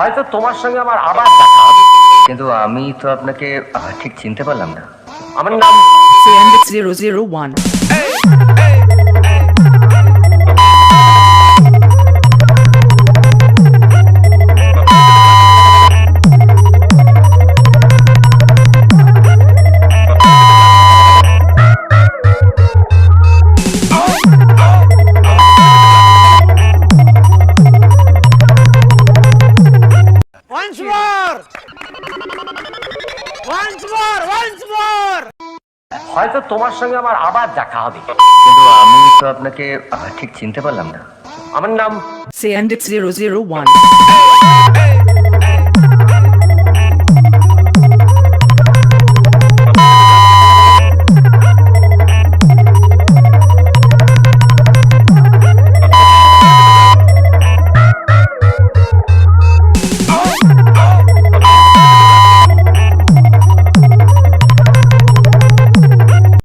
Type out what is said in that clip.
হয়তো তোমার সঙ্গে আমার আবার দেখা হবে, কিন্তু আমি তো আপনাকে ঠিক চিনতে পারলাম না। আমার নাম Sandix 001. Once more! Once more! Once more! হয়তো তোমার সঙ্গে আমার আবার দেখা হবে, কিন্তু আমি তো আপনাকে ঠিক চিনতে পারলাম না। আমার নাম Sandix 001.